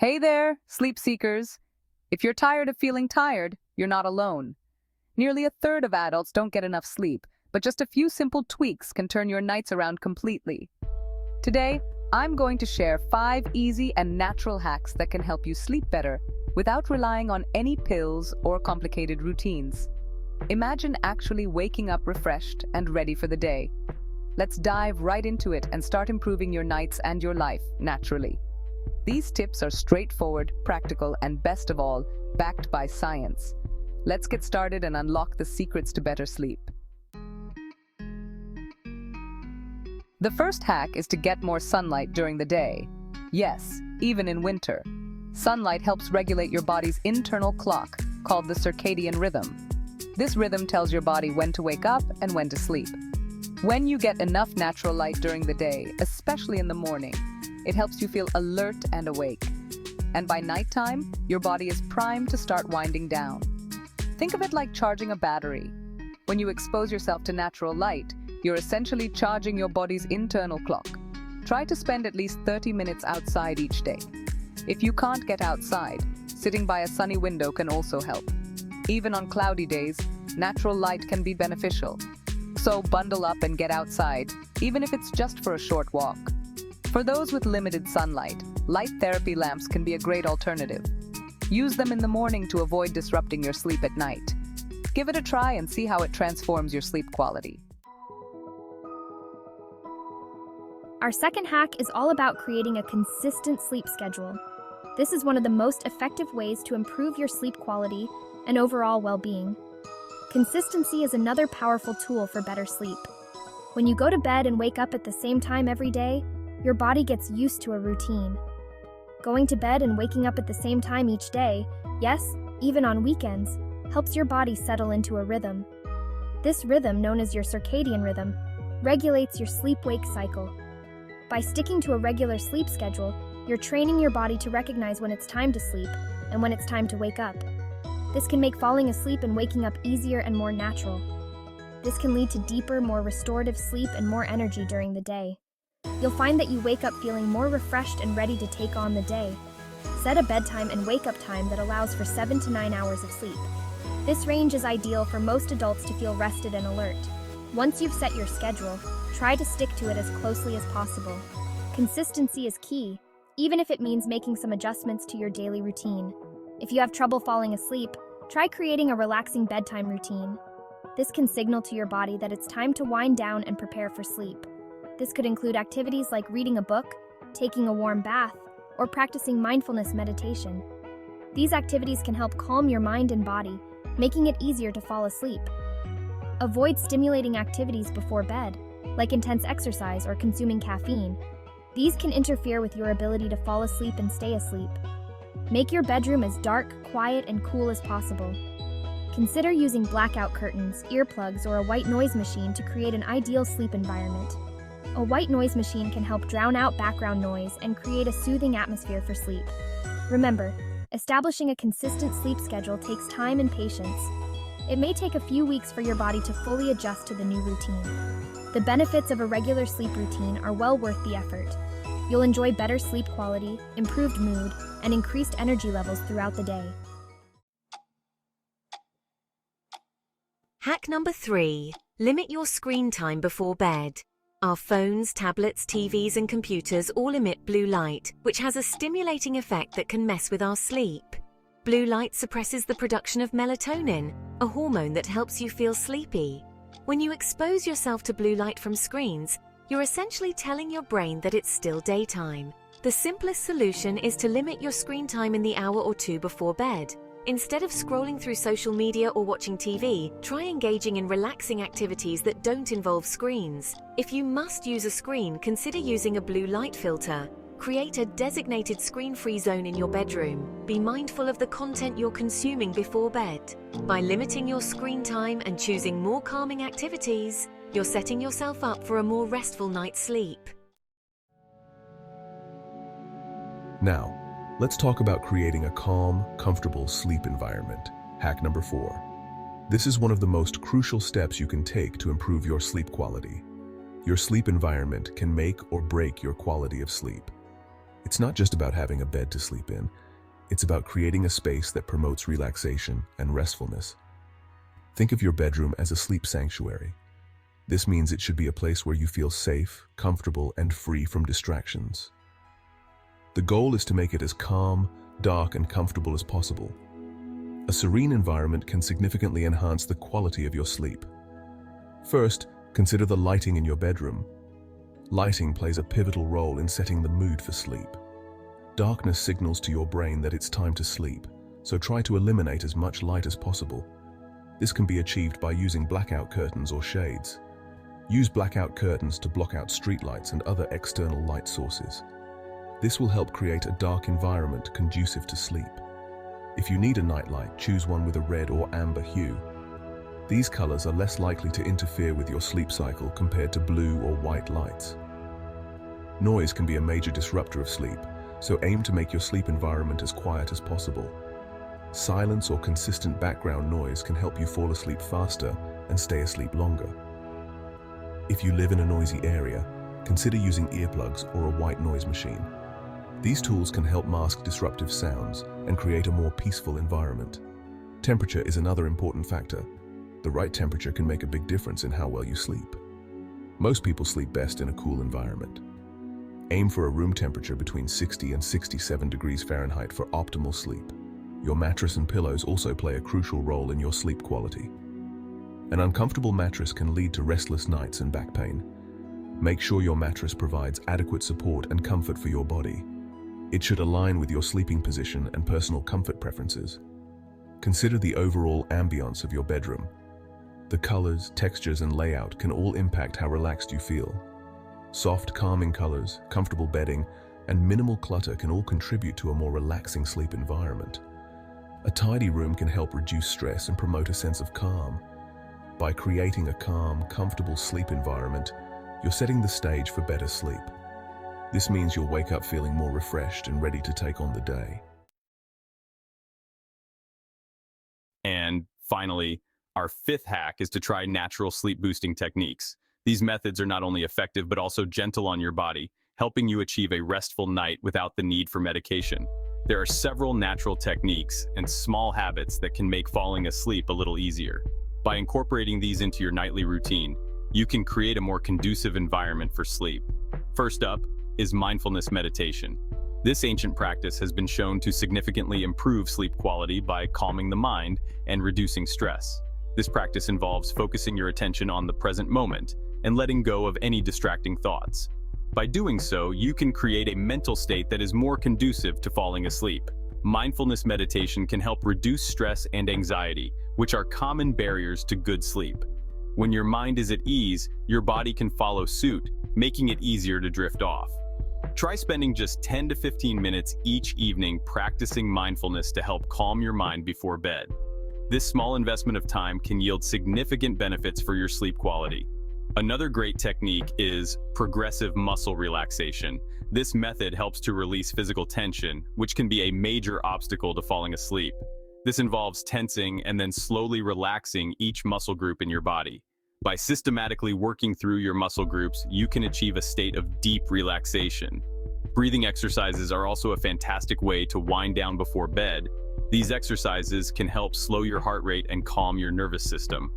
Hey there, sleep seekers. If you're tired of feeling tired, you're not alone. Nearly a third of adults don't get enough sleep, but just a few simple tweaks can turn your nights around completely. Today, I'm going to share 5 easy and natural hacks that can help you sleep better without relying on any pills or complicated routines. Imagine actually waking up refreshed and ready for the day. Let's dive right into it and start improving your nights and your life naturally. These tips are straightforward, practical, and best of all, backed by science. Let's get started and unlock the secrets to better sleep. The first hack is to get more sunlight during the day. Yes, even in winter. Sunlight helps regulate your body's internal clock, called the circadian rhythm. This rhythm tells your body when to wake up and when to sleep. When you get enough natural light during the day, especially in the morning, it helps you feel alert and awake. And by nighttime, your body is primed to start winding down. Think of it like charging a battery. When you expose yourself to natural light, you're essentially charging your body's internal clock. Try to spend at least 30 minutes outside each day. If you can't get outside, sitting by a sunny window can also help. Even on cloudy days, natural light can be beneficial. So bundle up and get outside, even if it's just for a short walk. For those with limited sunlight, light therapy lamps can be a great alternative. Use them in the morning to avoid disrupting your sleep at night. Give it a try and see how it transforms your sleep quality. Our second hack is all about creating a consistent sleep schedule. This is one of the most effective ways to improve your sleep quality and overall well-being. Consistency is another powerful tool for better sleep. When you go to bed and wake up at the same time every day, your body gets used to a routine. Going to bed and waking up at the same time each day, yes, even on weekends, helps your body settle into a rhythm. This rhythm, known as your circadian rhythm, regulates your sleep-wake cycle. By sticking to a regular sleep schedule, you're training your body to recognize when it's time to sleep and when it's time to wake up. This can make falling asleep and waking up easier and more natural. This can lead to deeper, more restorative sleep and more energy during the day. You'll find that you wake up feeling more refreshed and ready to take on the day. Set a bedtime and wake-up time that allows for 7 to 9 hours of sleep. This range is ideal for most adults to feel rested and alert. Once you've set your schedule, try to stick to it as closely as possible. Consistency is key, even if it means making some adjustments to your daily routine. If you have trouble falling asleep, try creating a relaxing bedtime routine. This can signal to your body that it's time to wind down and prepare for sleep. This could include activities like reading a book, taking a warm bath, or practicing mindfulness meditation. These activities can help calm your mind and body, making it easier to fall asleep. Avoid stimulating activities before bed, like intense exercise or consuming caffeine. These can interfere with your ability to fall asleep and stay asleep. Make your bedroom as dark, quiet, and cool as possible. Consider using blackout curtains, earplugs, or a white noise machine to create an ideal sleep environment. A white noise machine can help drown out background noise and create a soothing atmosphere for sleep. Remember, establishing a consistent sleep schedule takes time and patience. It may take a few weeks for your body to fully adjust to the new routine. The benefits of a regular sleep routine are well worth the effort. You'll enjoy better sleep quality, improved mood, and increased energy levels throughout the day. Hack number 3. Limit your screen time before bed. Our phones, tablets, TVs, and computers all emit blue light, which has a stimulating effect that can mess with our sleep. Blue light suppresses the production of melatonin, a hormone that helps you feel sleepy. When you expose yourself to blue light from screens, you're essentially telling your brain that it's still daytime. The simplest solution is to limit your screen time in the hour or two before bed. Instead of scrolling through social media or watching TV, try engaging in relaxing activities that don't involve screens. If you must use a screen, consider using a blue light filter. Create a designated screen-free zone in your bedroom. Be mindful of the content you're consuming before bed. By limiting your screen time and choosing more calming activities, you're setting yourself up for a more restful night's sleep. Now, let's talk about creating a calm, comfortable sleep environment. Hack number 4. This is one of the most crucial steps you can take to improve your sleep quality. Your sleep environment can make or break your quality of sleep. It's not just about having a bed to sleep in. It's about creating a space that promotes relaxation and restfulness. Think of your bedroom as a sleep sanctuary. This means it should be a place where you feel safe, comfortable, and free from distractions. The goal is to make it as calm, dark, and comfortable as possible. A serene environment can significantly enhance the quality of your sleep. First, consider the lighting in your bedroom. Lighting plays a pivotal role in setting the mood for sleep. Darkness signals to your brain that it's time to sleep, so try to eliminate as much light as possible. This can be achieved by using blackout curtains or shades. Use blackout curtains to block out streetlights and other external light sources. This will help create a dark environment conducive to sleep. If you need a nightlight, choose one with a red or amber hue. These colors are less likely to interfere with your sleep cycle compared to blue or white lights. Noise can be a major disruptor of sleep, so aim to make your sleep environment as quiet as possible. Silence or consistent background noise can help you fall asleep faster and stay asleep longer. If you live in a noisy area, consider using earplugs or a white noise machine. These tools can help mask disruptive sounds and create a more peaceful environment. Temperature is another important factor. The right temperature can make a big difference in how well you sleep. Most people sleep best in a cool environment. Aim for a room temperature between 60 and 67 degrees Fahrenheit for optimal sleep. Your mattress and pillows also play a crucial role in your sleep quality. An uncomfortable mattress can lead to restless nights and back pain. Make sure your mattress provides adequate support and comfort for your body. It should align with your sleeping position and personal comfort preferences. Consider the overall ambiance of your bedroom. The colors, textures, and layout can all impact how relaxed you feel. Soft, calming colors, comfortable bedding, and minimal clutter can all contribute to a more relaxing sleep environment. A tidy room can help reduce stress and promote a sense of calm. By creating a calm, comfortable sleep environment, you're setting the stage for better sleep. This means you'll wake up feeling more refreshed and ready to take on the day. And finally, our fifth hack is to try natural sleep boosting techniques. These methods are not only effective but also gentle on your body, helping you achieve a restful night without the need for medication. There are several natural techniques and small habits that can make falling asleep a little easier. By incorporating these into your nightly routine, you can create a more conducive environment for sleep. First up is mindfulness meditation. This ancient practice has been shown to significantly improve sleep quality by calming the mind and reducing stress. This practice involves focusing your attention on the present moment and letting go of any distracting thoughts. By doing so, you can create a mental state that is more conducive to falling asleep. Mindfulness meditation can help reduce stress and anxiety, which are common barriers to good sleep. When your mind is at ease, your body can follow suit, making it easier to drift off. Try spending just 10 to 15 minutes each evening practicing mindfulness to help calm your mind before bed. This small investment of time can yield significant benefits for your sleep quality. Another great technique is progressive muscle relaxation. This method helps to release physical tension, which can be a major obstacle to falling asleep. This involves tensing and then slowly relaxing each muscle group in your body. By systematically working through your muscle groups, you can achieve a state of deep relaxation. Breathing exercises are also a fantastic way to wind down before bed. These exercises can help slow your heart rate and calm your nervous system.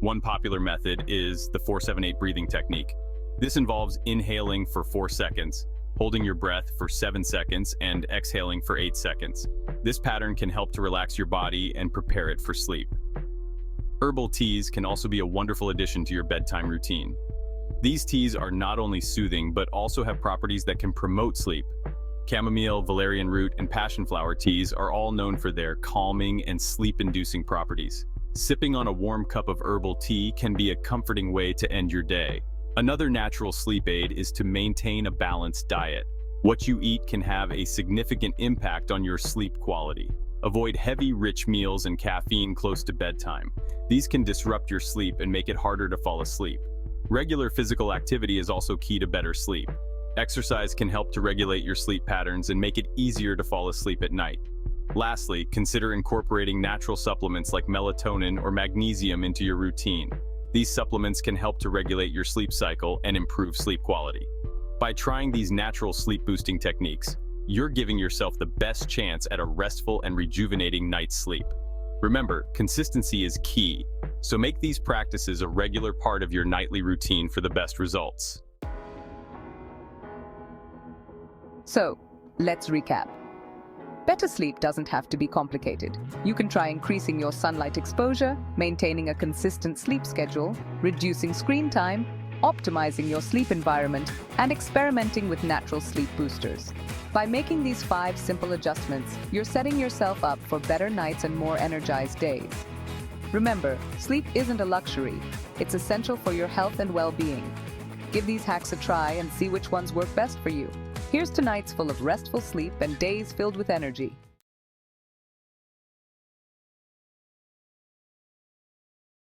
One popular method is the 4-7-8 breathing technique. This involves inhaling for 4 seconds, holding your breath for 7 seconds, and exhaling for 8 seconds. This pattern can help to relax your body and prepare it for sleep. Herbal teas can also be a wonderful addition to your bedtime routine. These teas are not only soothing, but also have properties that can promote sleep. Chamomile, valerian root, and passion flower teas are all known for their calming and sleep-inducing properties. Sipping on a warm cup of herbal tea can be a comforting way to end your day. Another natural sleep aid is to maintain a balanced diet. What you eat can have a significant impact on your sleep quality. Avoid heavy, rich meals and caffeine close to bedtime. These can disrupt your sleep and make it harder to fall asleep. Regular physical activity is also key to better sleep. Exercise can help to regulate your sleep patterns and make it easier to fall asleep at night. Lastly, consider incorporating natural supplements like melatonin or magnesium into your routine. These supplements can help to regulate your sleep cycle and improve sleep quality. By trying these natural sleep-boosting techniques, you're giving yourself the best chance at a restful and rejuvenating night's sleep. Remember, consistency is key, so make these practices a regular part of your nightly routine for the best results. So, let's recap. Better sleep doesn't have to be complicated. You can try increasing your sunlight exposure, maintaining a consistent sleep schedule, reducing screen time, optimizing your sleep environment, and experimenting with natural sleep boosters. By making these 5 simple adjustments, you're setting yourself up for better nights and more energized days. Remember, sleep isn't a luxury. It's essential for your health and well-being. Give these hacks a try and see which ones work best for you. Here's to nights full of restful sleep and days filled with energy.